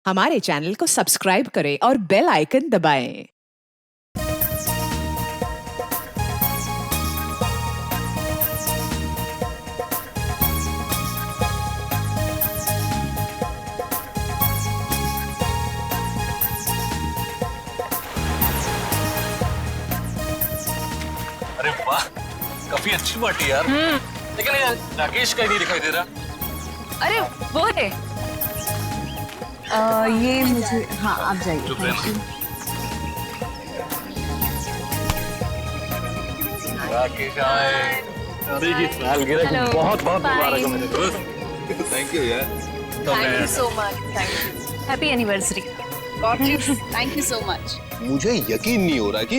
हमारे चैनल को सब्सक्राइब करें और बेल आइकन दबाएं। अरे वाह, काफी अच्छी पार्टी यार। लेकिन यार राकेश का ही नहीं दिखाई दे रहा। अरे वो है। ये मुझे, हाँ आप जाइए। चुप रहना। राकेश आए। अरे ये सालगिरह की बहुत बहुत मुबारक हो मेरे दोस्त। थैंक यू यार। Thank you so much. Thank you. Happy anniversary. Thank you so much. मुझे यकीन नहीं हो रहा कि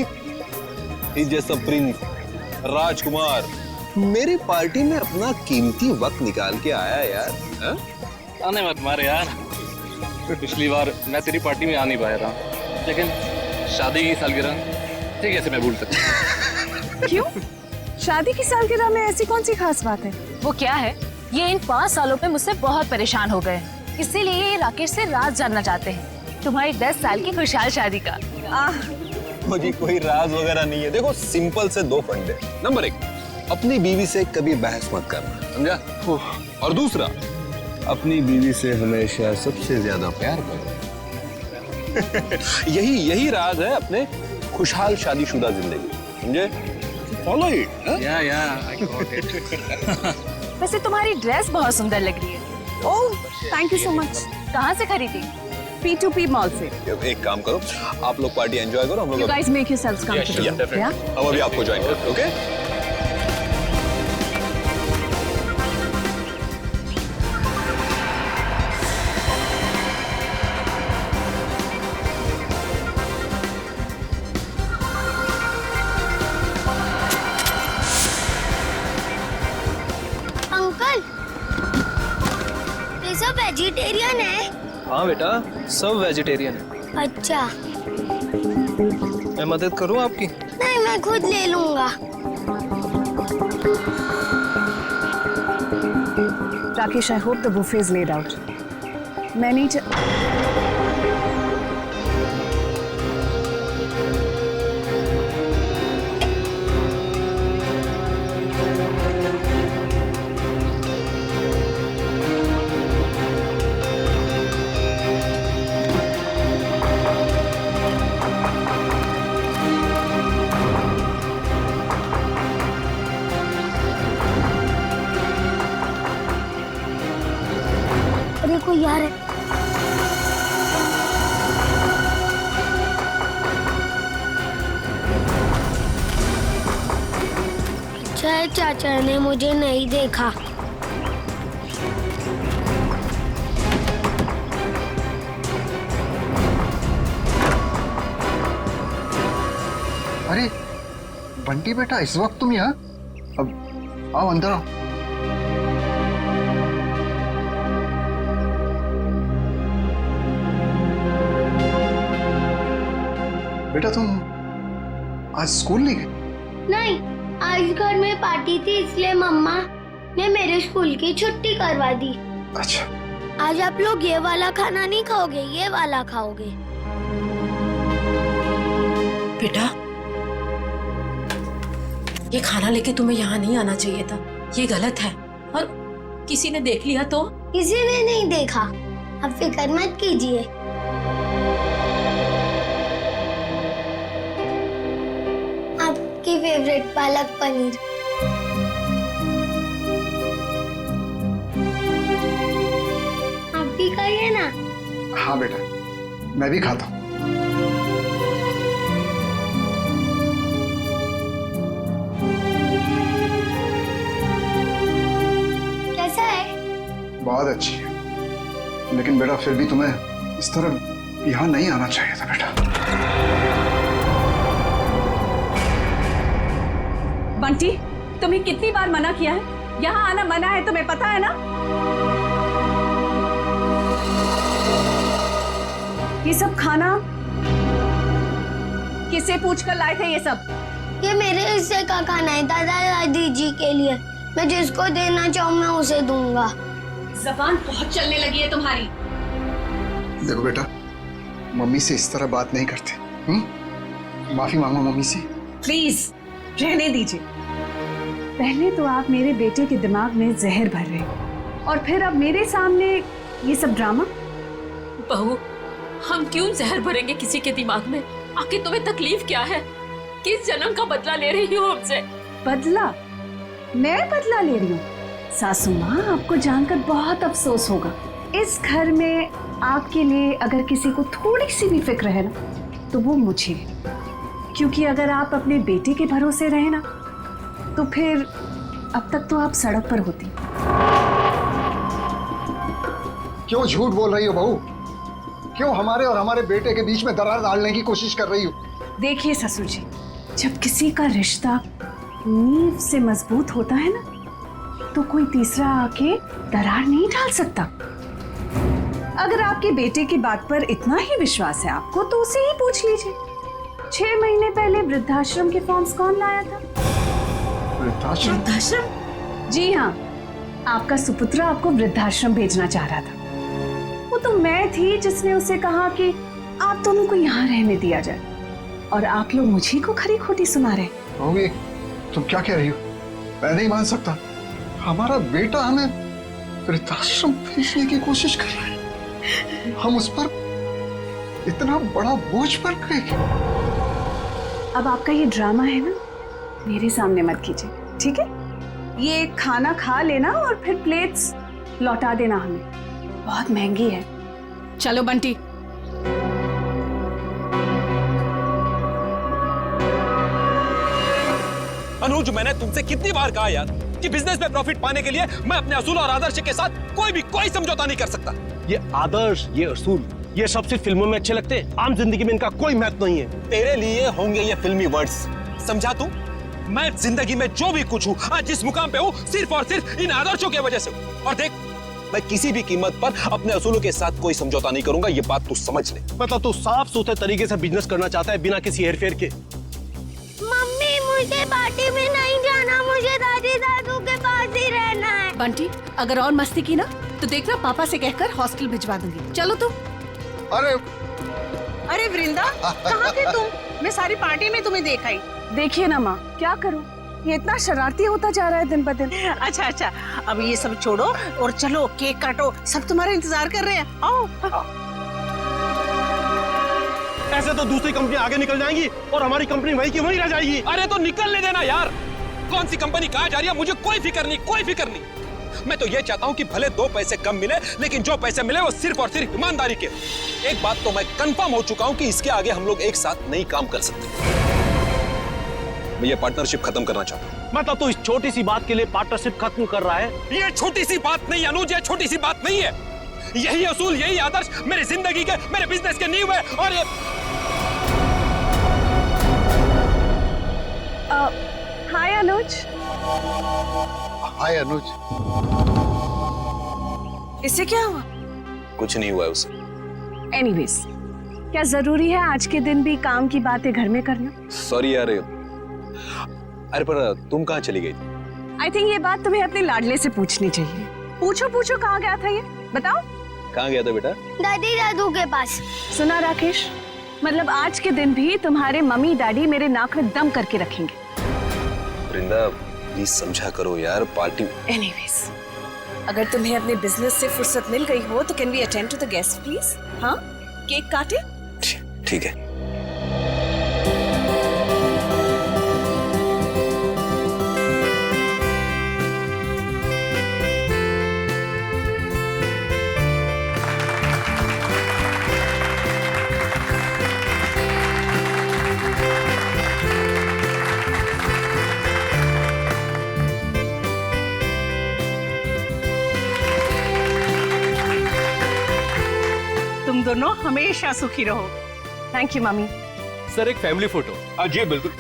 इस जैसा प्रिंस राजकुमार मेरी पार्टी में अपना कीमती वक्त निकाल के आया यार। हा? आने मत मारे यार। पिछली बार मैं तेरी पार्टी में आ नहीं पाया था, लेकिन शादी की सालगिरह ठीक कैसे मैं भूल सकता। क्यों? शादी की सालगिरह में ऐसी कौन सी खास बात है? वो क्या है, ये इन 5 सालों में मुझसे बहुत परेशान हो गए, इसीलिए ये राकेश से राज जानना चाहते हैं तुम्हारी 10 साल की खुशहाल शादी का। मुझे कोई राज वगैरह नहीं है। देखो सिंपल से 2 फंडे। नंबर 1, अपनी बीवी से कभी बहस मत करना, समझा? और दूसरा, अपनी बीवी से हमेशा सबसे ज्यादा प्यार करो। यही राज है अपने खुशहाल शादीशुदा जिंदगी, समझे? Follow it. I got it. वैसे तुम्हारी ड्रेस बहुत सुंदर लग रही है। Oh thank you so much. कहाँ से खरीदी? P2P मॉल से। एक काम करो, आप लोग पार्टी एंजॉय करो, हम You लोग guys make yourselves comfortable. Yeah? हम अभी आपको ज्वाइन करते हैं, ओके? अंकल, ये सब वेजिटेरियन है? हाँ बेटा, सब वेजिटेरियन है। अच्छा। मैं मदद करूँ आपकी? नहीं, मैं खुद ले लूंगा। Rakesh, I hope the buffet is laid out. मैं नहीं अरे कोई यार है। अच्छा, चाचा ने मुझे नहीं देखा। अरे बंटी बेटा, इस वक्त तुम यहाँ? अब आओ अंदर आओ। बेटा तुम आज स्कूल नहीं गए? नहीं, आज घर में पार्टी थी, इसलिए मम्मा ने मेरे स्कूल की छुट्टी करवा दी। अच्छा। आज आप लोग ये वाला खाना नहीं खाओगे, ये वाला खाओगे। बेटा, ये खाना लेके तुम्हें यहाँ नहीं आना चाहिए था, ये गलत है। और किसी ने देख लिया तो? किसी ने नहीं देखा, आप फिक्र मत कीजिए। आपकी फेवरेट पालक पनीर। आप भी खाइए ना। हाँ बेटा, मैं भी खाता हूँ। कैसा है? बहुत अच्छी है, लेकिन बेटा फिर भी तुम्हें इस तरह यहाँ नहीं आना चाहिए था बेटा। बंटी, तुम्हें कितनी बार मना किया है? यहाँ आना मना है, तुम्हें पता है ना? ये सब खाना किसे पूछकर लाए थे ये सब? ये मेरे हिस्से का खाना है, दादा दादी जी के लिए। मैं जिसको देना चाहूँ मैं उसे दूंगा। जबान बहुत चलने लगी है तुम्हारी। देखो बेटा, मम्मी से इस तरह बात नहीं करते। माफी मांगो मम्मी से। प्लीज रहने दीजिए। पहले तो आप मेरे बेटे के दिमाग में जहर भर रहे हो और फिर अब मेरे सामने ये सब ड्रामा। बहू, हम क्यों जहर भरेंगे किसी के दिमाग में? आखिर तुम्हें तकलीफ क्या है? किस जन्म का बदला ले रही हो हमसे? बदला? मैं बदला ले रही हूँ? सासू माँ, आपको जानकर बहुत अफसोस होगा। इस घर में आपके लिए अगर किसी को थोड़ी सी भी फिक्र है ना, तो वो मुझे है। क्योंकि अगर आप अपने बेटे के भरोसे रहे ना, तो फिर अब तक तो आप सड़क पर होती। क्यों झूठ बोल रही हो बहू? क्यों हमारे और हमारे बेटे के बीच में दरार डालने की कोशिश कर रही हो? देखिए ससुर जी, जब किसी का रिश्ता नींव से मजबूत होता है ना, तो कोई तीसरा आके दरार नहीं डाल सकता। अगर आपके बेटे की बात पर इतना ही विश्वास है आपको, तो उसे ही पूछ लीजिए। 6 महीने पहले वृद्धाश्रम के फॉर्म्स कौन लाया था? वृद्धाश्रम? जी हाँ, आपका सुपुत्र आपको वृद्धाश्रम भेजना चाह रहा था। वो तो मैं थी जिसने उसे कहा कि आप दोनों को यहाँ रहने दिया जाए, और आप लोग मुझे को खरी खोटी सुना रहे। बहू, तुम क्या कह रही हो? मैं नहीं मान सकता। हमारा बेटा हमें वृद्धाश्रम भेजने की कोशिश कर रहा है। हम उस पर इतना बड़ा बोझ पड़ गए। अब आपका ये ड्रामा है ना, मेरे सामने मत कीजिए, ठीक है? ये खाना खा लेना और फिर प्लेट्स लौटा देना हमें। बहुत महंगी है। चलो बंटी। अनुज, मैंने तुमसे कितनी बार कहा यार कि बिजनेस में प्रॉफिट पाने के लिए मैं अपने असूल और आदर्श के साथ कोई समझौता नहीं कर सकता। ये आदर्श, ये असूल, ये सब सिर्फ फिल्मों में अच्छे लगते हैं। आम जिंदगी में इनका कोई महत्व नहीं है। तेरे लिए होंगे ये फिल्मी वर्ड्स, समझा तू? मैं जिंदगी में जो भी कुछ हूँ, आज जिस मुकाम पे हूँ, सिर्फ और सिर्फ इन आदर्शों की वजह से हूँ। और देख, मैं किसी भी कीमत पर अपने असूलों के साथ कोई समझौता नहीं करूंगा, ये बात तू समझ ले। मतलब तू साफ सुथरे तरीके से बिजनेस करना चाहता है बिना किसी हेरफेर के। मम्मी, मुझे पार्टी में नहीं जाना, मुझे दादी दादू के पास ही रहना है। बंटी, अगर और मस्ती की ना, तो देखना पापा से कहकर हॉस्टल भिजवा दूंगी। चलो तुम। अरे वृंदा, कहाँ थे तुम? मैं सारी पार्टी में तुम्हें देखा ही। देखिए ना माँ, क्या करूं, ये इतना शरारती होता जा रहा है दिन ब दिन। अच्छा, अब ये सब छोड़ो और चलो केक काटो, सब तुम्हारा इंतजार कर रहे हैं। आओ। ऐसे तो दूसरी कंपनी आगे निकल जाएंगी और हमारी कंपनी वहीं की वहीं रह जाएगी। अरे तो निकलने देना यार। कौन सी कंपनी कहाँ जा रही है मुझे कोई फिक्र नहीं। मैं तो ये चाहता हूँ कि भले 2 पैसे कम मिले, लेकिन जो पैसे मिले वो सिर्फ और सिर्फ ईमानदारी के। एक बात तो मैं कंफर्म हो चुका हूँ कि इसके आगे हम लोग एक साथ नहीं काम कर सकते। मैं ये पार्टनरशिप खत्म करना चाहता हूँ। मतलब तू इस छोटी सी बात के लिए पार्टनरशिप खत्म कर रहा है? ये छोटी सी बात नहीं अनुज, ये छोटी सी बात नहीं है। यही असूल, यही आदर्श मेरी जिंदगी के, मेरे बिजनेस के नींव है। और ये हाय अनुज। हाय अनुज। इससे क्या हुआ? कुछ नहीं हुआ है उसे। एनीवेज, क्या जरूरी है आज के दिन भी काम की बातें घर में करना? सॉरी यार। अरे पर तुम कहाँ चली गई? आई थिंक ये बात तुम्हें अपने लाडले से पूछनी चाहिए। पूछो कहाँ गया था ये, बताओ। कहाँ गया था बेटा? दादी दादू के पास। सुना राकेश, मतलब आज के दिन भी तुम्हारे मम्मी डैडी मेरे नाक में दम करके रखेंगे। वृंदा, प्लीज समझा करो यार, पार्टी। एनीवेज, अगर तुम्हें अपने बिजनेस से फुर्सत मिल गई हो तो can we attend to the guest please? हाँ, केक काटे? ठीक है। तुम दोनों हमेशा सुखी रहो। Thank you mummy. सर, एक फैमिली फोटो। जी बिल्कुल।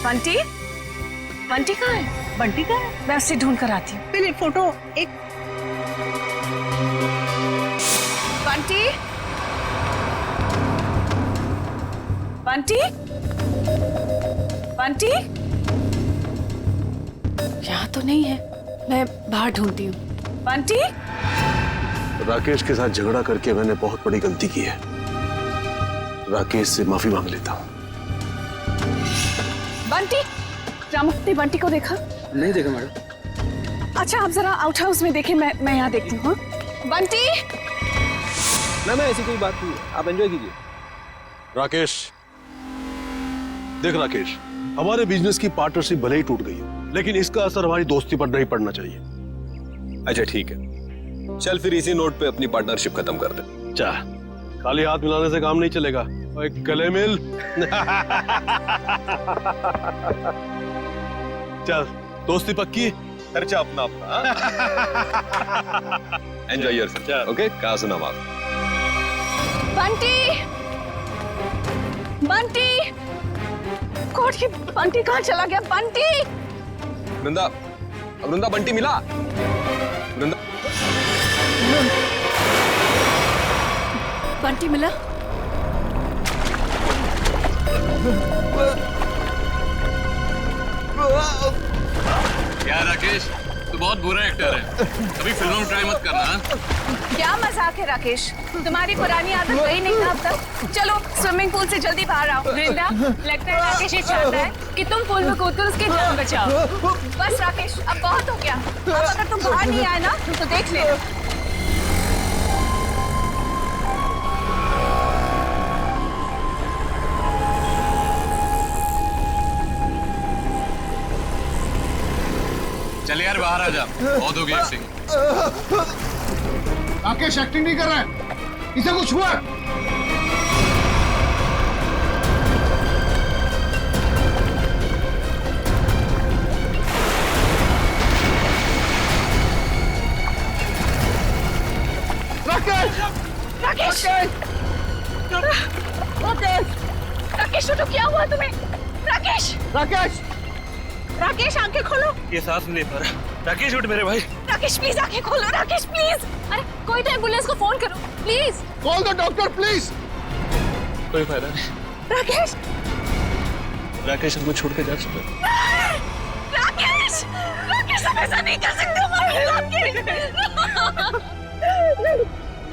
बंटी कहाँ है? बंटी का है? मैं उसे ढूंढ कर आती हूँ। पहले फोटो एक। बंटी बंटी बंटी यहाँ तो नहीं है, मैं बाहर ढूंढती हूँ। बंटी, राकेश के साथ झगड़ा करके मैंने बहुत बड़ी गलती की है। राकेश से माफी मांग लेता हूँ। बंटी, रामू ने बंटी को देखा? नहीं देखा मैडम। अच्छा आप जरा आउट हाउस में देखें, मैं यहाँ देखती हूँ। बंटी, मैम ऐसी कोई बात नहीं है, आप एंजॉय कीजिए। राकेश, देख राकेश, हमारे बिजनेस की पार्टनरशिप भले ही टूट गई हो, लेकिन इसका असर हमारी दोस्ती पर नहीं पड़ना चाहिए। अच्छा ठीक है, चल फिर इसी नोट पे अपनी पार्टनरशिप खत्म कर दे। चा, खाली हाथ मिलाने से काम नहीं चलेगा। ओए गले मिल। चल, दोस्ती पक्की, खर्चा अपना अपना। Enjoy yourself, okay? कहाँ सुना आप? बंटी, बंटी, कोट की बंटी कहाँ चला गया? बंटी, वृंदा, वृंदा बंटी मिला? वृंदा, बंटी मिला? यार राकेश, तू बहुत बुरा एक्टर है, कभी फिल्मों में ट्राई मत करना। हाँ? क्या मजाक है राकेश, तुम्हारी पुरानी आदत गई नहीं ना अब तक? चलो स्विमिंग पूल से जल्दी बाहर आओ। वृंदा, लगता है राकेश ये चाहता है कि तुम पूल में कूदकर उसकी जान बचाओ। बस राकेश, अब बहुत हो गया। अब अगर तुम बाहर नहीं आए ना तो देख लेना। चल यार बाहर आ जा, बहुत हो गई एक्टिंग। राकेश एक्टिंग नहीं कर रहा है, इसे कुछ हुआ है? राकेश, राकेश, राकेश, तो क्या हुआ तुम्हें? राकेश, राकेश, राकेश आंखें खोलो। ये सांस नहीं ले पा रहा। राकेश उठ मेरे भाई। राकेश प्लीज आंखें खोलो। राकेश प्लीज। अरे कोई तो एम्बुलेंस को फोन करो please. Call the doctor please. कोई फायदा नहीं। राकेश, राकेश हमको छोड़ के जा चुका है। राकेश, राकेश हम ऐसा नहीं कर सकते हमारे राकेश।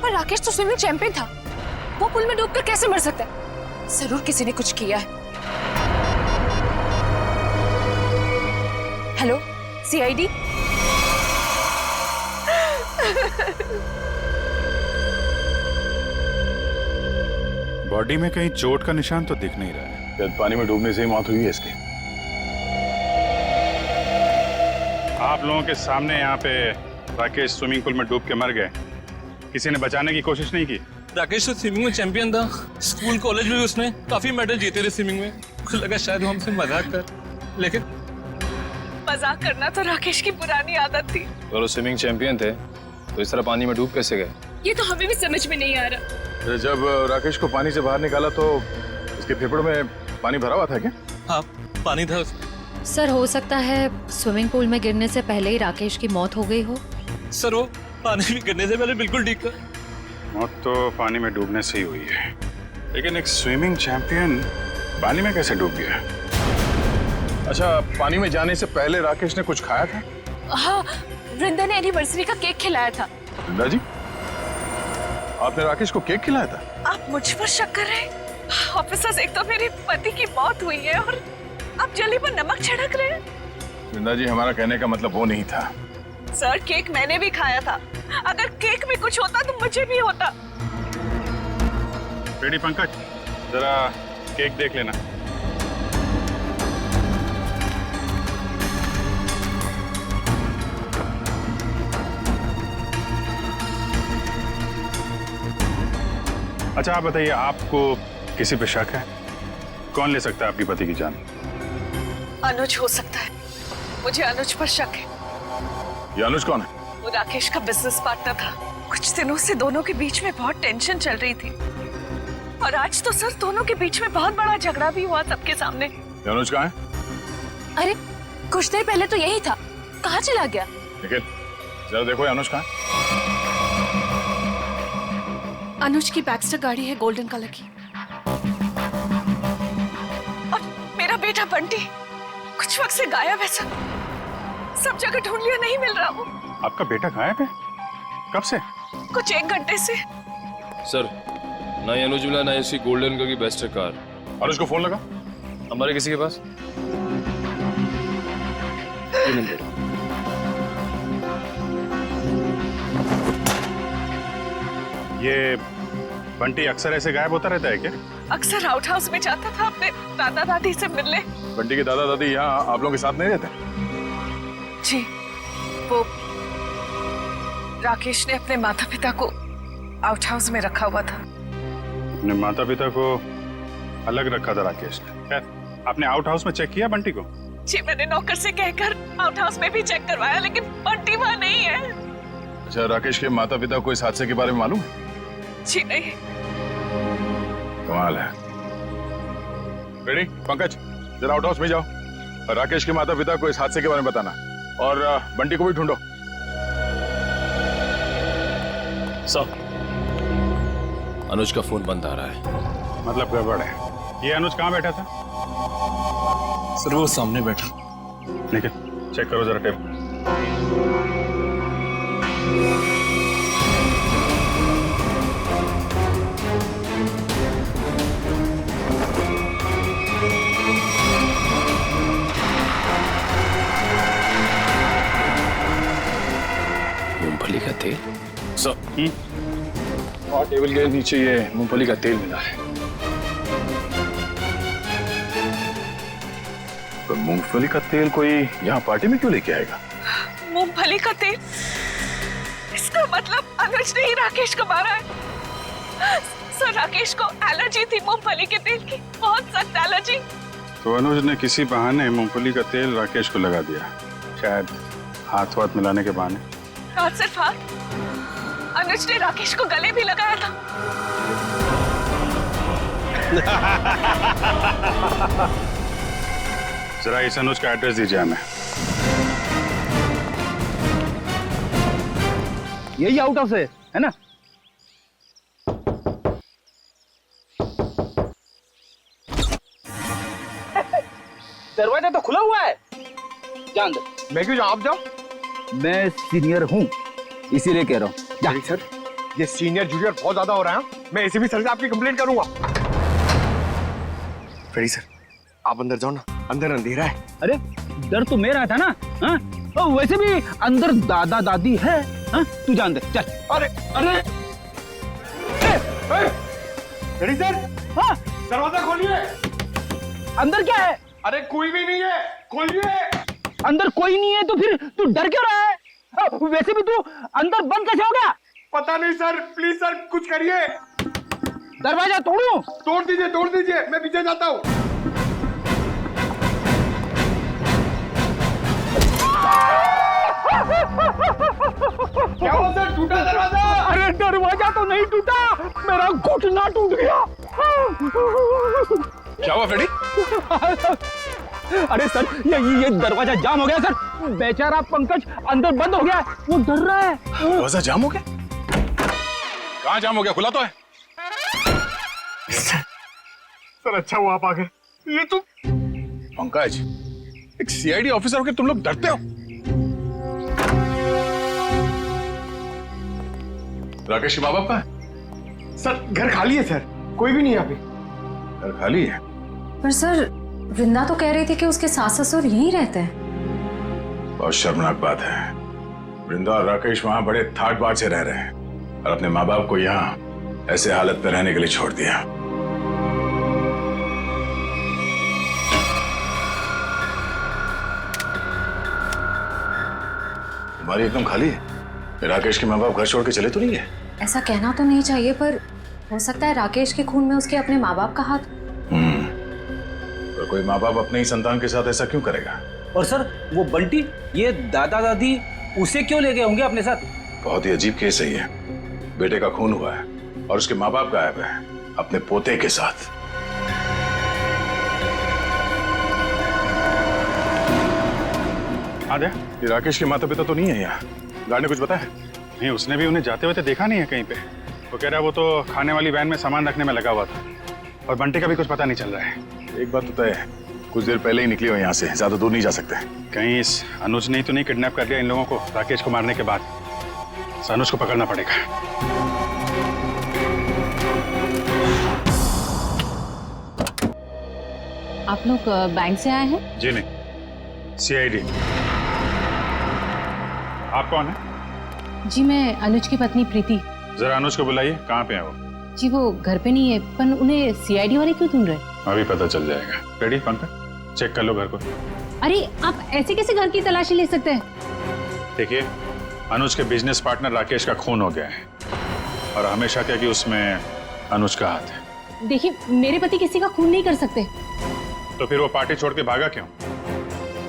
पर राकेश तो स्विमिंग चैंपियन था, वो पुल में डूबकर कैसे मर सकता है? जरूर किसी ने कुछ किया है। Hello, CID? बॉडी में कहीं चोट का निशान तो दिख नहीं रहा है। शायद पानी में डूबने से ही मौत हुई है इसकी। आप लोगों के सामने यहाँ पे राकेश स्विमिंग पूल में डूब के मर गए, किसी ने बचाने की कोशिश नहीं की? राकेश तो स्विमिंग में चैंपियन था, स्कूल कॉलेज में भी उसने काफी मेडल जीते थे स्विमिंग में। मुझे लगा शायद वो हमसे मजाक कर, लेकिन मजाक करना तो राकेश की पुरानी आदत थी। तो वो स्विमिंग चैंपियन थे, तो इस तरह पानी में डूब कैसे गए? ये तो हमें भी समझ में नहीं आ रहा। जब राकेश को पानी से बाहर निकाला तो उसके फेफड़ों में पानी भरा हुआ था क्या? हाँ, पानी था उसमें। सर हो सकता है स्विमिंग पूल में गिरने से पहले ही राकेश की मौत हो गई हो। सर वो पानी में गिरने से पहले बिल्कुल ठीक था। मौत तो पानी में डूबने से ही हुई है, लेकिन एक स्विमिंग चैंपियन पानी में कैसे डूब गया? अच्छा, पानी में जाने से पहले राकेश ने कुछ खाया था? हाँ, वृंदा ने एनिवर्सरी का केक खिलाया था। वृंदा जी, आपने राकेश को केक खिलाया था? आप मुझ पर शक कर रहे हैं? ऑफिसर्स, एक तो मेरे पति की मौत हुई है और आप जली पर नमक छिड़क रहे हैं। वृंदा जी, हमारा कहने का मतलब वो नहीं था। सर, केक मैंने भी खाया था। अगर केक में कुछ होता तो मुझे भी होता। बेटी पंकज, जरा केक देख लेना। अच्छा आप बताइए, आपको किसी पे शक है? कौन ले सकता है आपकी पति की जान? अनुज हो सकता है, मुझे अनुज पर शक है। ये अनुज कौन है? वो राकेश का बिजनेस पार्टनर था। कुछ दिनों से दोनों के बीच में बहुत टेंशन चल रही थी और आज तो सर दोनों के बीच में बहुत बड़ा झगड़ा भी हुआ सबके सामने। ये अनुज कहाँ है? अरे कुछ देर पहले तो यही था, कहाँ चला गया? निखिल, जरा देखो ये अनुज कहाँ है? अनुज की बैक्स्टर गाड़ी है गोल्डन कलर की। और मेरा बेटा बंटी कुछ वक्त से गायब है सर। सब जगह ढूंढ लिया, नहीं मिल रहा वो। आपका बेटा गायब है? कब से? कुछ 1 घंटे से। सर, ना ये अनुज मिला, ना इसकी गोल्डन कलर की बेस्ट है कार। और उसको फोन लगा? हमारे किसी के पास? ये नंबर। ये बंटी अक्सर ऐसे गायब होता रहता है क्या? अक्सर आउट हाउस में जाता था अपने दादा दादी से मिलने। बंटी के दादा दादी यहाँ आप लोगों के साथ नहीं रहते? जी, वो राकेश ने अपने माता पिता को आउट हाउस में रखा हुआ था। अपने माता पिता को अलग रखा था राकेश ने। खैर, आपने आउट हाउस में चेक किया बंटी को? जी, मैंने नौकर से कहकर आउट हाउस में भी चेक करवाया, लेकिन बंटी वहाँ नहीं है। अच्छा, राकेश के माता पिता को इस हादसे के बारे में मालूम है? जी नहीं। कमाल है। रेडी पंकज, जरा आउट हाउस में जाओ और राकेश के माता पिता को इस हादसे के बारे में बताना, और बंटी को भी ढूंढो। सर, अनुज का फोन बंद आ रहा है। मतलब गड़बड़ है। ये अनुज कहाँ बैठा था? सर, वो सामने बैठा। ठीक है, चेक करो जरा टेप। मूंगफली का तेल? सर, और टेबल के नीचे ये मूंगफली का तेल मिला है। तो मूंगफली का तेल कोई यहाँ पार्टी में क्यों लेके आएगा? मूंगफली का तेल? इसका मतलब अनुज ने ही राकेश को मारा है। सर, राकेश को एलर्जी थी मूंगफली के तेल की, बहुत सख्त एलर्जी। तो अनुज ने किसी बहाने मूंगफली का तेल राकेश को लगा दिया, शायद हाथ वाथ मिलाने के बहाने। और सिर्फ हाथ, अनुज ने राकेश को गले भी लगाया था। जरा इस अनुज का एड्रेस दीजिए हमें। यही आउट हाउस है ना? दरवाजा तो खुला हुआ है, जान दो। मैं क्यों जाऊं? आप जाओ। मैं सीनियर हूँ, इसीलिए कह रहा हूँ। सर, ये सीनियर जूनियर बहुत ज्यादा हो रहा है। मैं एसीपी सर से आपकी कंप्लेंट करूंगा। फेरी सर, आप अंदर जाओ ना, अंदर अंधेरा है। अरे, डर तो मेरा था ना। हाँ? और वैसे भी अंदर दादा दादी है। हाँ? तू जान दे, चल। अरे अरे फेरी सर, हाँ? दरवाजा खोलिए। अंदर क्या है? अरे कोई भी नहीं है, खोलिए। अंदर कोई नहीं है तो फिर तू डर क्यों रहा है? वैसे भी तू अंदर बंद कैसे हो गया? पता नहीं सर, प्लीज सर कुछ करिए। दरवाजा तोड़ूं? तोड़ दीजिए, मैं पीछे जाता हूँ। क्या हुआ सर, टूटा दरवाजा? अरे दरवाजा तो नहीं टूटा, मेरा घुटना टूट गया। क्या हुआ फ्रेडी? अरे सर, ये दरवाजा जाम हो गया सर। बेचारा पंकज अंदर बंद हो गया, वो डर रहा है। दरवाजा जाम हो गया? कहाँ जाम हो गया? खुला तो है। सर अच्छा हुआ आप आ गए। ये तो पंकज, एक सीआईडी ऑफिसर होकर तुम लोग डरते हो? राकेश के माँ बाप कहाँ है? सर घर खाली है सर, कोई भी नहीं यहाँ पे। घर खाली है? पर सर, वृंदा तो कह रही थी कि उसके सास ससुर यहीं रहते हैं। बहुत शर्मनाक बात है। वृंदा और राकेश वहां बड़े ठाट बाट से रह रहे हैं और अपने माँ बाप को यहाँ ऐसे हालत में रहने के लिए छोड़ दिया। तुम्हारी एकदम खाली है। राकेश के माँ बाप घर छोड़ के चले तो नहीं है? ऐसा कहना तो नहीं चाहिए, पर हो सकता है राकेश के खून में उसके अपने माँ बाप का हाथ। तो कोई माँ बाप अपने ही संतान के साथ ऐसा क्यों करेगा? और सर, वो बंटी, ये दादा दादी उसे क्यों ले गए होंगे अपने साथ? बहुत ही अजीब केस है ये। बेटे का खून हुआ है और उसके माँ बाप गायब है अपने पोते के साथ। आदे, ये राकेश के माता पिता तो नहीं है यहाँ। गार्ड ने कुछ बताया? नहीं, उसने भी उन्हें जाते हुए देखा नहीं है कहीं पे। वो कह रहा है वो तो खाने वाली वैन में सामान रखने में लगा हुआ था। और बंटी का भी कुछ पता नहीं चल रहा है। एक बात तो तय है, कुछ देर पहले ही निकली हो यहाँ से, ज्यादा दूर नहीं जा सकते। कहीं इस अनुज ने तो नहीं किडनैप कर लिया इन लोगों को राकेश को मारने के बाद? इस अनुज को पकड़ना पड़ेगा। आप लोग बैंक से आए हैं? जी नहीं, CID। आप कौन है? जी मैं अनुज की पत्नी प्रीति। जरा अनुज को बुलाइए, कहाँ पे है वो? जी वो घर पे नहीं है, पर उन्हें CID वाले क्यों ढूंढ रहे? अभी पता चल जाएगा। रेडी पंकज, चेक कर लो घर को। अरे आप ऐसे कैसे घर की तलाशी ले सकते हैं? देखिए, अनुज के बिजनेस पार्टनर राकेश का खून हो गया है और हमेशा क्या कि उसमें अनुज का हाथ है। देखिए मेरे पति किसी का खून नहीं कर सकते। तो फिर वो पार्टी छोड़ के भागा क्यों?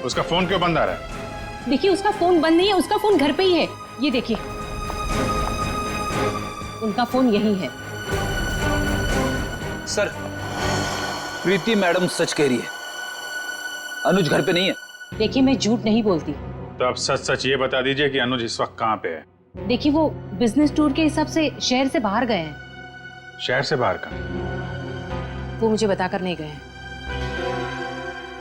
उसका फोन क्यों बंद आ रहा है? देखिए उसका फोन बंद नहीं है, उसका फोन घर पे ही है। ये देखिए, उनका फोन यही है। सर, प्रीति मैडम सच कह रही है, अनुज घर पे नहीं है। देखिए मैं झूठ नहीं बोलती। तो आप सच सच ये बता दीजिए कि अनुज इस वक्त कहाँ पे है? देखिए वो बिजनेस टूर के हिसाब से शहर से बाहर गए हैं। शहर से बाहर का? वो मुझे बताकर नहीं गए,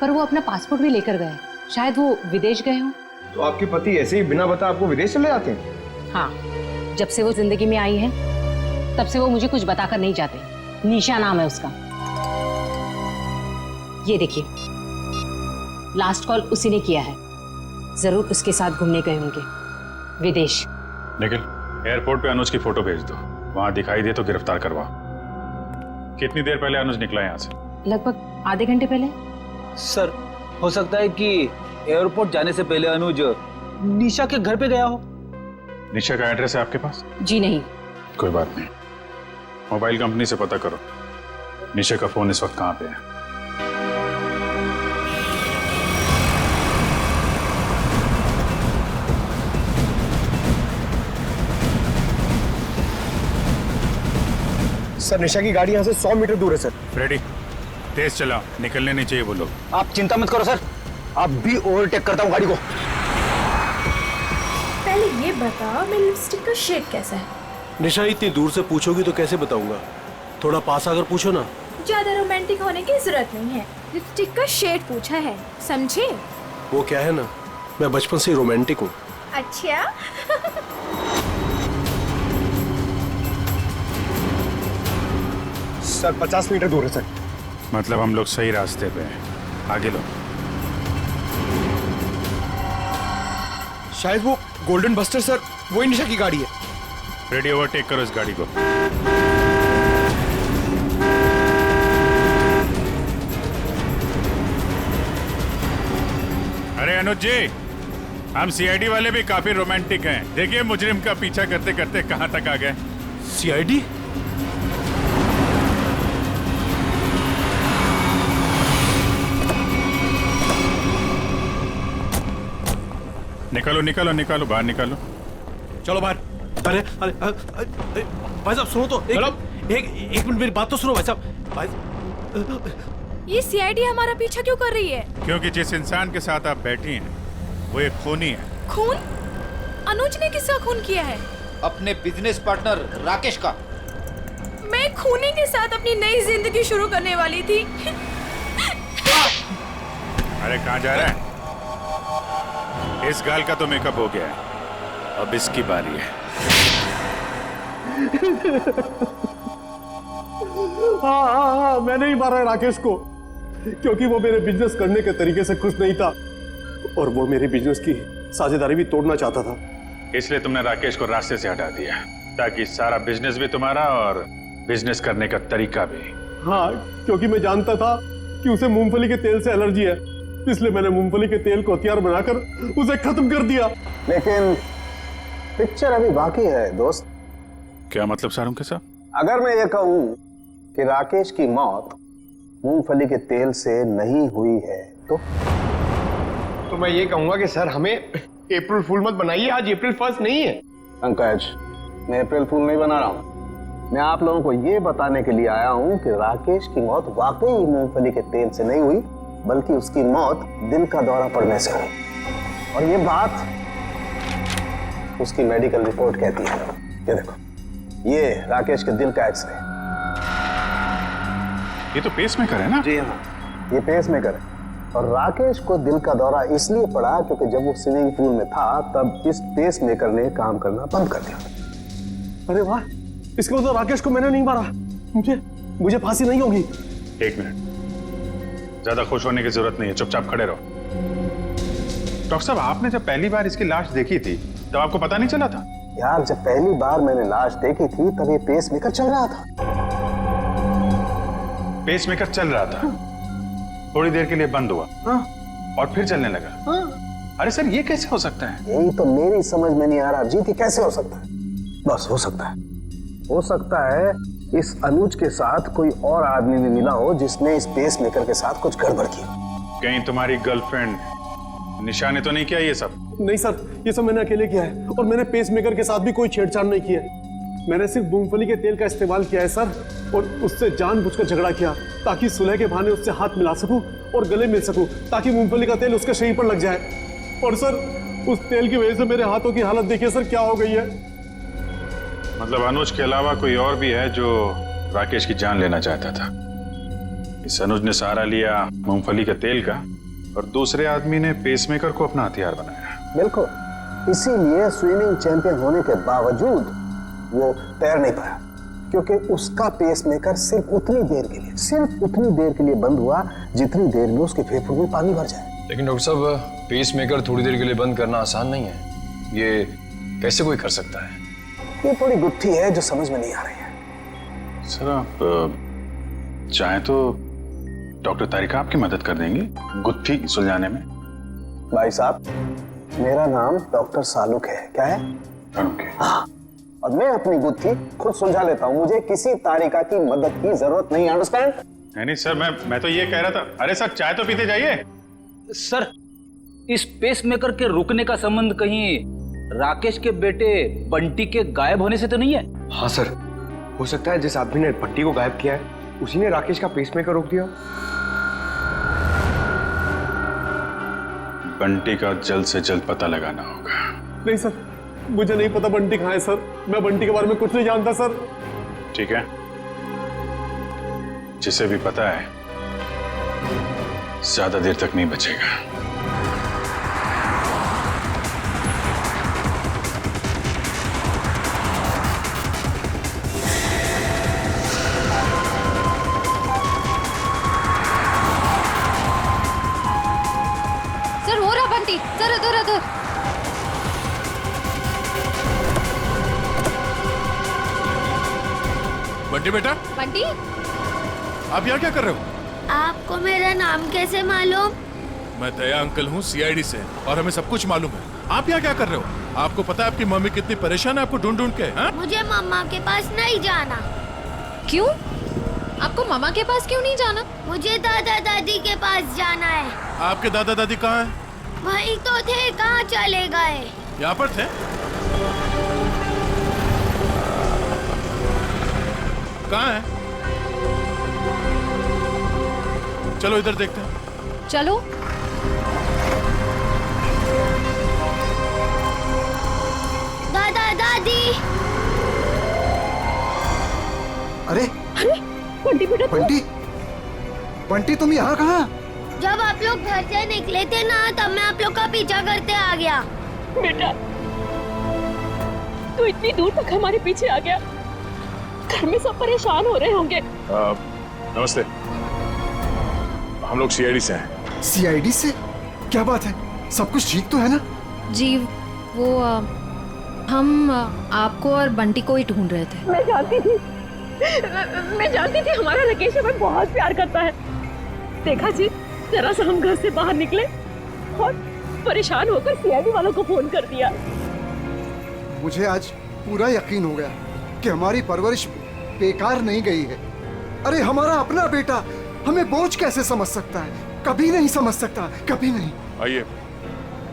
पर वो अपना पासपोर्ट भी लेकर गए। शायद वो विदेश गए हों। तो आपके पति ऐसे ही बिना बता आपको विदेश चले जाते हैं? हाँ, जब से वो जिंदगी में आई है तब से वो मुझे कुछ बताकर नहीं जाते। निशा नाम है उसका। ये देखिए, लास्ट कॉल उसी ने किया है। जरूर उसके साथ घूमने गए होंगे विदेश। निखिल, एयरपोर्ट पे अनुज की फोटो भेज दो, वहां दिखाई दे तो गिरफ्तार करवाओ। कितनी देर पहले अनुज निकला यहाँ से? लगभग आधे घंटे पहले। सर, हो सकता है कि एयरपोर्ट जाने से पहले अनुज निशा के घर पे गया हो। निशा का एड्रेस है आपके पास? जी नहीं। कोई बात नहीं, मोबाइल कंपनी से पता करो निशा का फोन इस वक्त कहाँ पे है। सर, निशा की गाड़ी यहाँ से 100 मीटर दूर है सर। रेडी, तेज चलाओ, निकलने नहीं चाहिए वो लोग। आप चिंता मत करो सर, आप भी ओवरटेक करता हूँ गाड़ी को। पहले ये बता, मेरी लिपस्टिक का शेड कैसा है? निशा इतनी दूर से पूछोगी तो कैसे बताऊंगा? थोड़ा पास आकर पूछो ना। ज्यादा रोमांटिक होने की जरूरत नहीं है, लिपस्टिक का शेड पूछा है, समझे? वो क्या है ना, मैं बचपन से रोमांटिक हूँ। अच्छा। सर 50 मीटर दूर है सर। मतलब हम लोग सही रास्ते पे हैं, आगे लो। शायद वो गोल्डन बस्टर सर, वही निशा की गाड़ी है। रेडी, ओवरटेक करो इस गाड़ी को। अरे अनुज जी, हम CID वाले भी काफी रोमांटिक हैं। देखिए मुजरिम का पीछा करते करते कहां तक आ गए। CID? निकालो निकालो निकालो, बाहर निकालो। चलो बाहर। अरे अरे भाई साहब सुनो तो, एक मिनट मेरी बात तो सुनो भाई साहब। ये CID हमारा पीछा क्यों कर रही है? क्योंकि जिस इंसान के साथ आप बैठी हैं वो एक खूनी है। खून? अनुज ने किसका खून किया है? अपने बिजनेस पार्टनर राकेश का। मैं खूनी के साथ अपनी नई जिंदगी शुरू करने वाली थी। अरे कहाँ जा रहा है? इस गाल का तो मेकअप हो गया है, अब इसकी बारी है। हाँ, मैंने ही मारा राकेश को, क्योंकि वो मेरे बिजनेस करने के तरीके से खुश नहीं था और वो मेरे बिजनेस की साझेदारी भी तोड़ना चाहता था। इसलिए तुमने राकेश को रास्ते से हटा दिया ताकि सारा बिजनेस भी तुम्हारा और बिजनेस करने का तरीका भी। हाँ, क्योंकि मैं जानता था कि उसे मूंगफली के तेल से एलर्जी है, इसलिए मैंने मूंगफली के तेल को हथियार बनाकर उसे खत्म कर दिया। लेकिन पिक्चर अभी बाकी है दोस्त। क्या मतलब सारुण के साथ? अगर मैं ये कहूं कि राकेश की मौत मूंगफली के तेल से नहीं हुई है तो मैं ये कहूंगा कि सर हमें अप्रैल फूल मत बनाइए, आज अप्रैल 1 नहीं है। पंकज, मैं अप्रैल फूल नहीं बना रहा हूं। मैं आप लोगों को ये बताने के लिए आया हूं कि राकेश की मौत वाकई मूंगफली के तेल से नहीं हुई, बल्कि उसकी मौत दिल का दौरा पड़ने से हुई। और ये बात उसकी मेडिकल रिपोर्ट कहती है। ये देखो, ये राकेश के दिल का एक्सरे। ये तो पेसमेकर है ना? जी हाँ, ये पेसमेकर है। और राकेश को दिल का दौरा इसलिए पड़ा क्योंकि जब वो स्विमिंग पूल में था तब इस पेस मेकर ने काम करना बंद कर दिया। अरे वाह, इसके मतलब राकेश को मैंने नहीं मारा, मुझे फांसी नहीं होगी। एक मिनट, ज्यादा खुश होने की जरूरत नहीं है, चुपचाप खड़े रहो। डॉक्टर साहब, आपने जब पहली बार इसकी लाश देखी थी तब आपको पता नहीं चला था? यार, जब पहली बार मैंने लाश देखी थी तब ये पेस मेकर चल रहा था। पेस मेकर चल रहा था, थोड़ी देर के लिए बंद हुआ और फिर चलने लगा। अरे सर, ये कैसे हो सकता है? यही तो मेरी समझ में नहीं आ रहा जी कि कैसे हो सकता है। बस हो सकता है, हो सकता है इस अनुज के साथ कोई और आदमी भी मिला हो जिसने इस पेस मेकर के साथ कुछ गड़बड़ की। कहीं तुम्हारी गर्लफ्रेंड निशा ने तो नहीं किया ये सब? नहीं सर, ये सब मैंने अकेले किया है और मैंने पेस मेकर के साथ भी कोई छेड़छाड़ नहीं की है। मैंने सिर्फ मूंगफली के तेल का इस्तेमाल किया है सर, और उससे जानबूझकर झगड़ा किया ताकि सुलह के बहाने उससे हाथ मिला सकूं और गले मिल सकूं, ताकि मूंगफली का तेल उसके शरीर पर लग जाए। और सर, उस तेल की वजह से मेरे हाथों की हालत देखिए सर क्या हो गई है। मतलब अनुज के अलावा कोई और भी है जो राकेश की जान लेना चाहता था? इस अनुज ने सहारा लिया मूंगफली के तेल का और दूसरे आदमी ने पेसमेकर को अपना हथियार बनाया। बिल्कुल, इसीलिए स्विमिंग चैंपियन होने के बावजूद वो तैर नहीं पाया, क्योंकि उसका पेसमेकर सिर्फ उतनी देर के लिए बंद हुआ जितनी देर में उसके फेफड़ों में पानी भर जाए। लेकिन डॉक्टर साहब, पेसमेकर थोड़ी देर के लिए बंद करना आसान नहीं है, ये कैसे कोई कर सकता है? ये थोड़ी गुत्थी है जो समझ में नहीं आ रही है। सर, आप चाहें तो डॉक्टर तारिका आपकी मदद कर देंगी गुत्थी सुलझाने में। भाई साहब, मेरा नाम डॉक्टर सालुक है। क्या है? हाँ, और मैं अपनी गुत्थी खुद सुलझा लेता हूँ, मुझे किसी तारिका की मदद की जरूरत नहीं। अंडरस्टैंड? नहीं सर, मैं तो ये कह रहा था। अरे सर, चाय तो पीते जाइए। सर, इस पेसमेकर के रुकने का संबंध कहीं राकेश के बेटे बंटी के गायब होने से तो नहीं है? हाँ सर, हो सकता है जिस आदमी ने बंटी को गायब किया है उसी ने राकेश का पेसमेकर रोक दिया। बंटी का जल्द से जल्द पता लगाना होगा। नहीं सर, मुझे नहीं पता बंटी कहाँ है सर, मैं बंटी के बारे में कुछ नहीं जानता सर। ठीक है, जिसे भी पता है ज्यादा देर तक नहीं बचेगा। सर, हो रहा बंटी, सर उधर उधर। बंटी बेटा, बंटी, आप यहाँ क्या कर रहे हो? आपको मेरा नाम कैसे मालूम? मैं दया अंकल हूँ सीआईडी से, और हमें सब कुछ मालूम है। आप यहाँ क्या कर रहे हो? आपको पता है आपकी मम्मी कितनी परेशान है आपको ढूंढ ढूंढ के? हा? मुझे मम्मा के पास नहीं जाना। क्यों? आपको मामा के पास क्यों नहीं जाना? मुझे दादा दादी के पास जाना है। आपके दादा दादी कहाँ हैं? वही तो थे, कहाँ चले गए? यहाँ पर थे। कहाँ है? चलो इधर देखते हैं। चलो। दादा दादी। अरे अरे बंटी बेटा, बंटी तुम यहाँ कहाँ? जब आप लोग घर से निकले थे ना, तब मैं आप लोग का पीछा करते आ गया। बेटा, तू इतनी दूर तक हमारे पीछे आ गया। घर में सब परेशान हो रहे होंगे। नमस्ते, हम लोग सीआईडी से हैं। सीआईडी से? क्या बात है, सब कुछ ठीक तो है ना? जी, वो हम आपको और बंटी को ही ढूंढ रहे थे। मैं जानती थी हमारा राकेश हमें बहुत प्यार करता है। देखा जी, जरा सा हम घर से बाहर निकले और परेशान होकर सीआईडी वालों को फोन कर दिया। मुझे आज पूरा यकीन हो गया कि हमारी परवरिश बेकार नहीं गई है। अरे हमारा अपना बेटा हमें बोझ कैसे समझ सकता है? कभी नहीं समझ सकता, कभी नहीं। आइए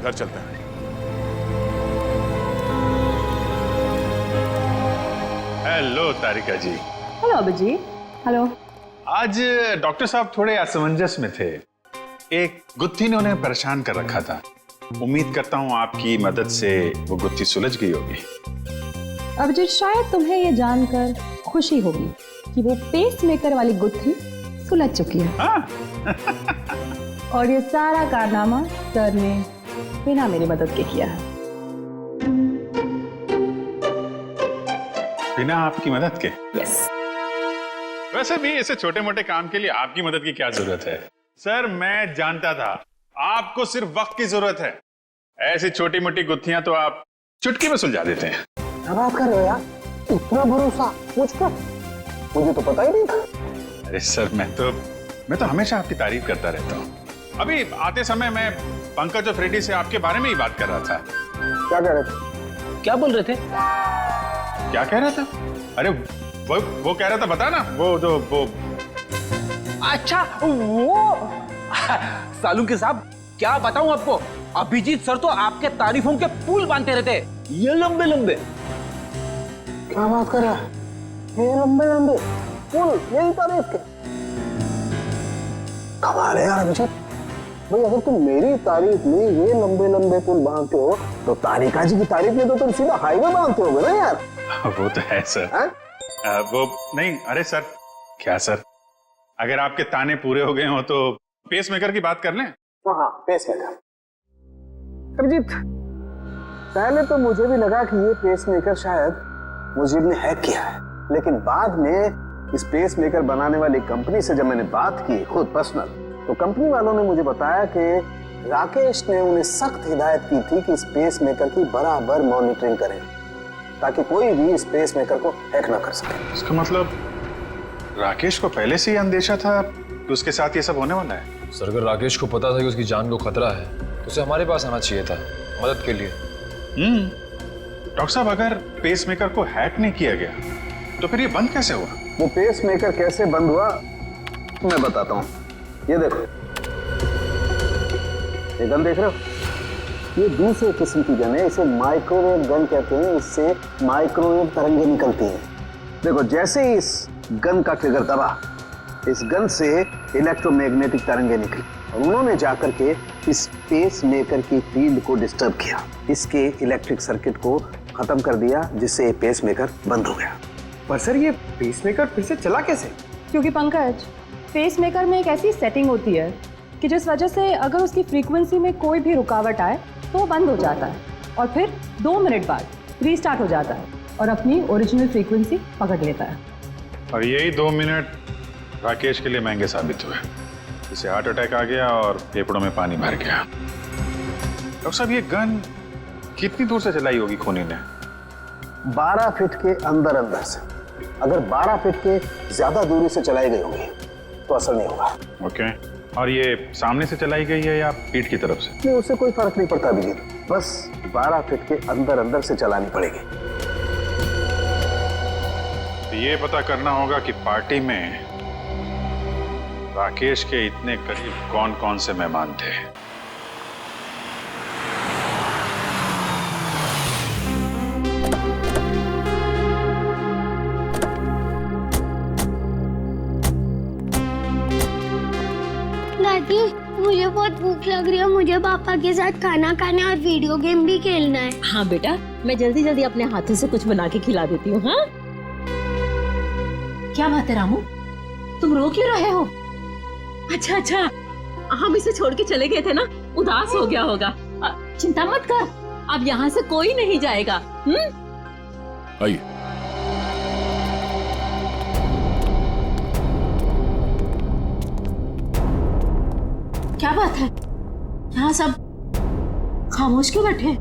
घर चलते हैं। हेलो तारिका जी। हेलो अभिजीत। हेलो। आज डॉक्टर साहब थोड़े असमंजस में थे। एक गुत्थी ने उन्हें परेशान कर रखा था। उम्मीद करता हूँ आपकी मदद से वो गुत्थी सुलझ गई होगी। अभिजीत, शायद तुम्हें ये जानकर खुशी होगी कि वो पेस मेकर वाली गुत्थी सुलझ चुकी है। और ये सारा कारनामा सर ने बिना मेरी मदद के किया है। बिना आपकी मदद के? यस। वैसे भी ऐसे छोटे मोटे काम के लिए आपकी मदद की क्या जरूरत है? सर मैं जानता था आपको सिर्फ वक्त की जरूरत है। ऐसी छोटी मोटी गुत्थियां तो आप चुटकी में सुलझा देते हैं। क्या बात कर रहे हो यार, इतना भरोसा मुझ पर? मुझे तो पता ही नहीं था। अरे सर मैं तो हमेशा आपकी तारीफ करता रहता हूँ। अभी आते समय मैं पंकज और फ्रेडी से आपके बारे में ही बात कर रहा था। क्या कह रहे थे? क्या बोल रहे थे? क्या कह रहा था? अरे वो कह रहा था, बता ना, वो अच्छा वो सालू के साहब क्या बताऊं आपको, अभिजीत सर तो आपके तारीफों के पुल बांधते रहते, ये लंबे लंबे। क्या बात कर रहा है? ये लंबे लंबे पुल यही तारीफ के? कमाल है यार अभिजीत भाई, अगर तुम मेरी तारीफ में ये लंबे लंबे पुल बांधते हो तो तारिका जी की तारीफ में तो तुम सीधा हाईवे बांधते होगे ना यार। वो तो है सर। वो नहीं, अरे सर क्या सर, अगर आपके ताने पूरे हो गए हो तो पेस मेकर की बात कर लें। हाँ पेस मेकर। अभिजीत पहले तो मुझे भी लगा कि ये पेस मेकर शायद मुझे ने हैक किया है, लेकिन बाद में इस पेस मेकर बनाने वाली कंपनी से जब मैंने बात की खुद पर्सनल, तो कंपनी वालों ने मुझे बताया कि राकेश ने उन्हें सख्त हिदायत की थी कि इस पेस मेकर की बराबर मॉनिटरिंग करें ताकि कोई भी इस पेस मेकर को हैक ना कर सके। इसका मतलब राकेश को पहले से ही अंदेशा था कि उसके साथ ये सब होने वाला है? सर अगर राकेश को पता था कि उसकी जान को खतरा है तो उसे हमारे पास आना चाहिए था मदद के लिए। डॉक्टर साहब अगर पेस मेकर को हैक नहीं किया गया तो फिर ये बंद कैसे हुआ? वो पेस मेकर कैसे बंद हुआ मैं बताता हूँ। ये देखो, ये गन देख रहे हो? ये दूसरे किस्म की गन है, इसे माइक्रोवेव गन कहते हैं। इससे माइक्रोवेव तरंगे निकलती हैं। देखो जैसे ही इस गन का ट्रिगर दबा, इस गन से इलेक्ट्रोमैग्नेटिक तरंगे निकली और उन्होंने जाकर के इस पेस मेकर की फील्ड को डिस्टर्ब किया, इसके इलेक्ट्रिक सर्किट को खत्म कर दिया, जिससे ये पेस मेकर बंद हो गया। पर सर ये पेस मेकर फिर से चला कैसे? क्योंकि पंकज पेस मेकर में एक ऐसी सेटिंग होती है कि जिस वजह से अगर उसकी फ्रीक्वेंसी में कोई भी रुकावट आए तो वो बंद हो जाता है और फिर 2 मिनट बाद रीस्टार्ट हो जाता है और अपनी ओरिजिनल फ्रीक्वेंसी पकड़ लेता है। और यही 2 मिनट राकेश के लिए महंगे साबित हुए। इसे हार्ट अटैक आ गया और फेफड़ों में पानी भर गया। डॉक्टर साहब ये गन कितनी दूर से चलाई होगी खूनी ने? 12 फीट के अंदर अंदर से। अगर 12 फीट के ज्यादा दूरी से चलाई गई होगी तो असर नहीं होगा। ओके, और ये सामने से चलाई गई है या पीठ की तरफ से? नहीं, उससे कोई फर्क नहीं पड़ता अभिजीत, बस 12 फीट के अंदर अंदर से चलानी पड़ेगी। तो ये पता करना होगा कि पार्टी में राकेश के इतने करीब कौन कौन से मेहमान थे। दादी मुझे बहुत भूख लग रही है, मुझे पापा के साथ खाना खाना और वीडियो गेम भी खेलना है। हाँ बेटा, मैं जल्दी जल्दी अपने हाथों से कुछ बना के खिला देती हूँ। हाँ क्या बात है रामू, तुम रो क्यों रहे हो? अच्छा, हम इसे छोड़ के चले गए थे ना, उदास हो गया होगा। चिंता मत कर, अब यहाँ से कोई नहीं जाएगा। आइए। क्या बात है, यहाँ सब खामोश क्यों बैठे?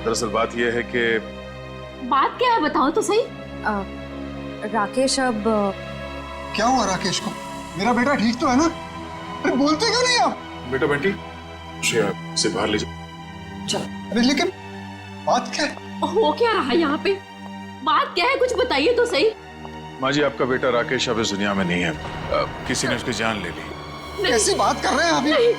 दरअसल बात यह है कि बात क्या है, बताओ तो सही। राकेश अब क्या हुआ राकेश को? मेरा बेटा ठीक तो है ना? अरे बोलते क्यों नहीं आप? बेटा बंटी से बाहर ले जाओ। चलो। अरे लेकिन बात क्या है? हो क्या रहा है यहाँ पे? बात क्या है, कुछ बताइए तो सही। माँ जी आपका बेटा राकेश अब इस दुनिया में नहीं है, किसी ने उसकी जान ले ली। कैसी बात कर रहे हैं अभी?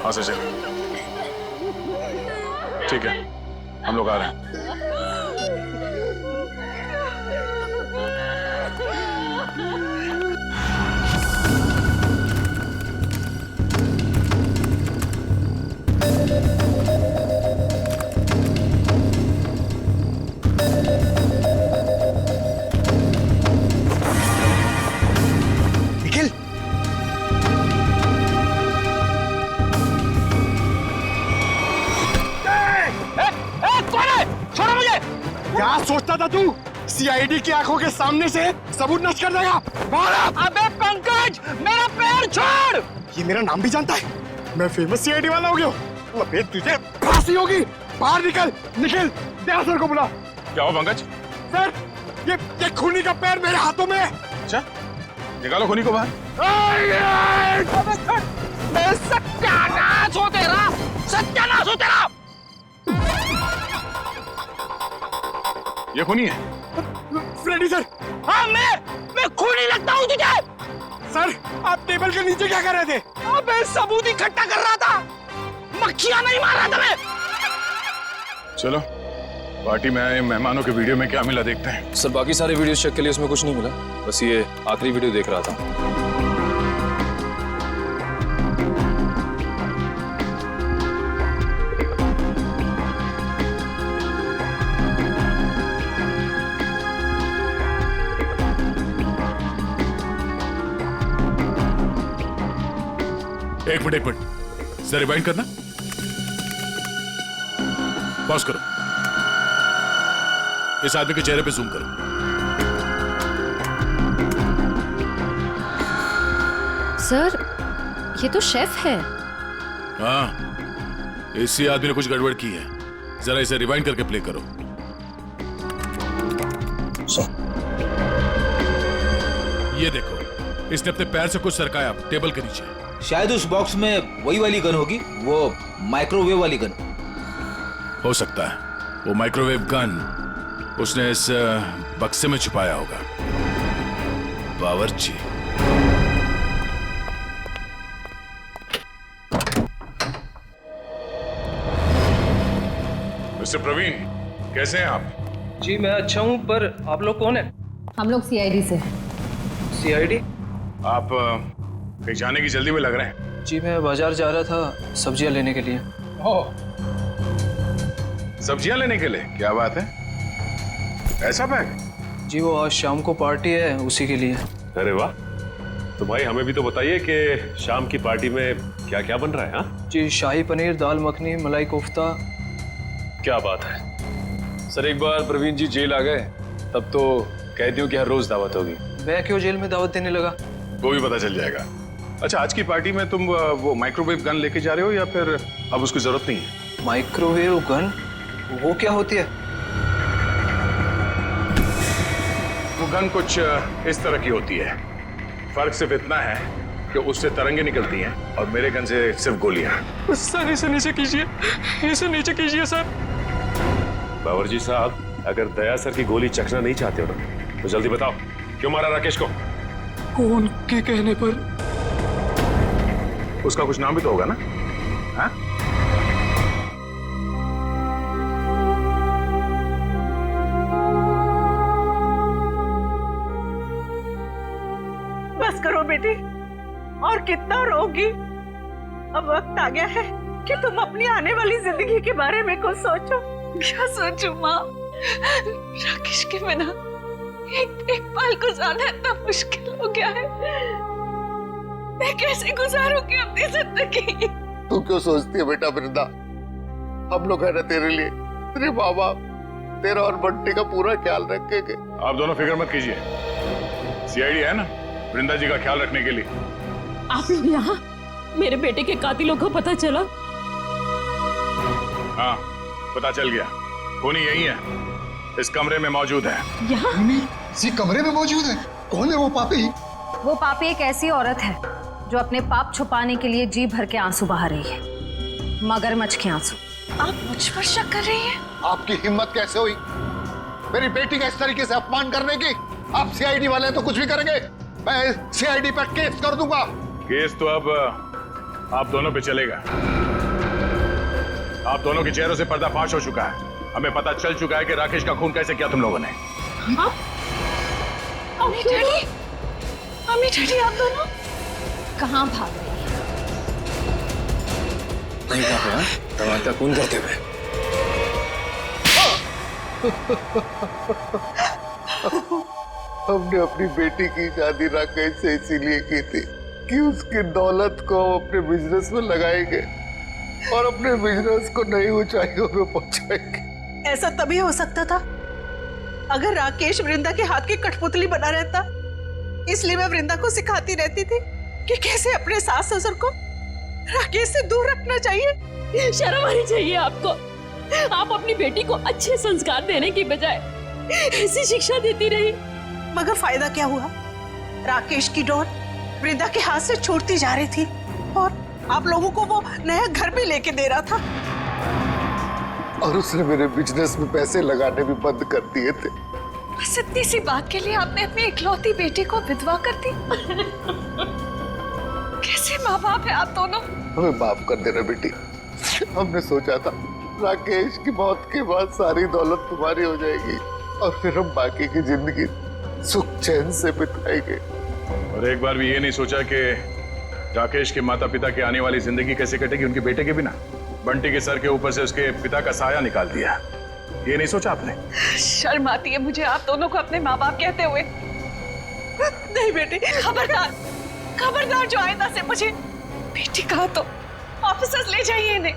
हाँ सर, ठीक है। हम लोग आ रहे हैं। निखिल, कौन है? छोड़ो मुझे। क्या सोचता था तू? सीआईडी की आंखों के सामने से सबूत नष्ट कर देगा? बाहर आ! अबे पंकज, मेरा पैर छोड़। ये मेरा नाम भी जानता है? मैं फेमस सीआईडी वाला हो गया हूँ। अबे तुझे फांसी होगी। बाहर निकल, निखिल, दया सर को बुला। क्या हो पंकज? सर, ये खूनी का पैर मेरे हाथों में है। अच्छा, निकालो खूनी को बाहर। सत्यानाश हो तेरा, सत्यानाश हो तेरा। ये खूनी है? Freddy sir. हाँ, मैं खूनी लगता हूँ तुझे? सर, आप टेबल के नीचे क्या कर रहे थे? अबे सबूत इकट्ठा कर रहा था, मक्खियां नहीं मार रहा था मैं। चलो, पार्टी में आए मेहमानों के वीडियो में क्या मिला देखते हैं। सर बाकी सारे वीडियो चेक के लिए उसमें कुछ नहीं मिला, बस ये आखिरी वीडियो देख रहा था। एक मिनट सर, रिवाइंड करना। पॉज करो, इस आदमी के चेहरे पे जूम करो। सर ये तो शेफ है। हाँ, इसी आदमी ने कुछ गड़बड़ की है। जरा इसे रिवाइंड करके प्ले करो। ये देखो, इसने अपने पैर से कुछ सरकाया टेबल के नीचे। शायद उस बॉक्स में वही वाली गन होगी, वो माइक्रोवेव वाली गन। हो सकता है वो माइक्रोवेव गन उसने इस बक्से में छुपाया होगा। बावर्ची। मिस्टर प्रवीण, कैसे हैं आप? जी मैं अच्छा हूँ, पर आप लोग कौन है? हम लोग सीआईडी से हैं। सीआईडी? आप कहीं जाने की जल्दी में लग रहे हैं। जी मैं बाजार जा रहा था सब्जियां लेने के लिए। ओह, सब्जियां लेने के लिए? क्या बात है, ऐसा बैग? जी वो आज शाम को पार्टी है, उसी के लिए। अरे वाह, तो भाई हमें भी तो बताइए कि शाम की पार्टी में क्या क्या बन रहा है? हाँ जी, शाही पनीर, दाल मखनी, मलाई कोफ्ता। क्या बात है। सर एक बार प्रवीण जी जेल आ गए तब तो कैदियों की हर रोज दावत होगी। मैं क्यों जेल में दावत देने लगा? वो भी पता चल जाएगा। अच्छा, आज की पार्टी में तुम वो माइक्रोवेव गन लेके जा रहे हो या फिर अब उसकी जरूरत नहीं है? Microwave gun? वो क्या होती है? वो गन कुछ इस तरह की होती है। फर्क सिर्फ इतना है कि उससे तरंगे निकलती हैं और मेरे गन से सिर्फ गोलियां। सर इसे नीचे कीजिए, इसे नीचे कीजिए सर। बावर्ची साहब, अगर दया सर की गोली चखना नहीं चाहते हो ना तो जल्दी बताओ, क्यों मारा राकेश को? कौन के कहने पर? उसका कुछ नाम भी तो होगा ना? हाँ? बस करो बेटी, और कितना रोगी। अब वक्त आ गया है कि तुम अपनी आने वाली जिंदगी के बारे में कुछ सोचो। क्या सोचूं माँ? राकेश के बिना एक पल गुजारना इतना मुश्किल हो गया है। मैं कैसे गुजारूंगी अपनी जिंदगी? तू क्यों सोचती है बेटा वृंदा? हम लोग है ना तेरे लिए, तेरे माँ बाप, तेरा और बंटी का पूरा ख्याल रखेंगे। आप दोनों फिक्र मत कीजिए, सीआईडी है ना वृंदा जी का ख्याल रखने के लिए। आप लोग यहाँ? मेरे बेटे के कातिलों को पता चला? हाँ, पता चल गया। खूनी यही है, इस कमरे में मौजूद है। यहाँ? इसी कमरे में मौजूद है? कौन है वो पापी? वो पापी एक ऐसी औरत है जो अपने पाप छुपाने के लिए जी भर के आंसू बहा रही है, मगरमच्छ के आंसू। आप मुझ पर शक कर रही हैं? आपकी हिम्मत कैसे हुई मेरी बेटी का इस तरीके से अपमान करने की? आप सीआईडी वाले तो कुछ भी करेंगे, मैं सीआईडी पर केस कर दूंगा। केस तो अब आप दोनों पे चलेगा। आप दोनों के चेहरों से पर्दाफाश हो चुका है। हमें पता चल चुका है कि राकेश का खून कैसे किया तुम लोगों ने। मम्मी डैडी, आप दोनों कहाँ भाग रहे हैं? नहीं पापा, टमाटर खून करते हुए। हमने अपनी बेटी की शादी राकेश से इसीलिए की थी कि उसकी दौलत को हम अपने बिजनेस में लगाएंगे और अपने बिजनेस को नई ऊंचाइयों में पहुंचाएंगे। ऐसा तभी हो सकता था अगर राकेश वृंदा के हाथ की कठपुतली बना रहता। इसलिए मैं वृंदा को सिखाती रहती थी कि कैसे अपने सास ससुर को राकेश से दूर रखना चाहिए। शर्म आनी चाहिए आपको। आप अपनी बेटी को अच्छे संस्कार देने की बजाय ऐसी शिक्षा देती रही। मगर फायदा क्या हुआ? राकेश की डोर वृंदा के हाथ से छूटती जा रही थी और आप लोगों को वो नया घर भी लेके दे रहा था। और उसने मेरे बिजनेस में पैसे लगाने भी बंद कर दिए थे। बस इतनी सी बात के लिए आपने अपनी इकलौती बेटी को विधवा कर दी। कैसे माँ बाप है आप दोनों? हमें माफ कर देना बेटी। हमने सोचा था राकेश की मौत के बाद सारी दौलत तुम्हारी हो जाएगी और फिर हम बाकी की जिंदगी सुख चैन से बिताएंगे। और एक बार भी ये नहीं सोचा कि राकेश के माता पिता की आने वाली जिंदगी कैसे कटेगी उनके बेटे के बिना। बंटी के सर के ऊपर से उसके पिता का साया निकाल दिया। ये नहीं सोचा आपने? शर्म आती है मुझे आप दोनों को अपने माँ बाप कहते हुए। नहीं बेटी, खबरदार जो आइंदा से मुझे बेटी कहा तो ऑफिसर्स ले जाइए इन्हें।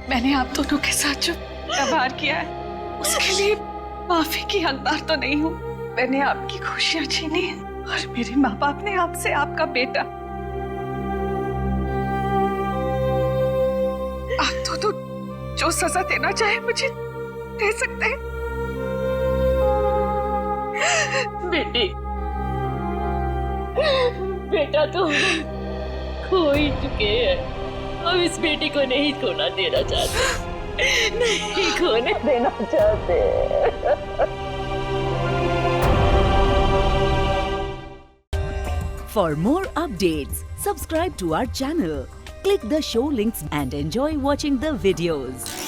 मैंने आप दोनों के साथ जो व्यवहार किया है उसके लिए माफी की हकदार तो नहीं हूँ। मैंने आपकी खुशियां छीनी और मेरे माँ बाप ने आपसे आपका बेटा। आप दोनों जो सजा देना चाहे मुझे दे सकते हैं। बेटी, बेटा तो खो ही चुके हैं। हम इस बेटी को नहीं खोना देना चाहते, नहीं खोने देना चाहते। For more updates, subscribe to our channel, click the show links and enjoy watching the videos.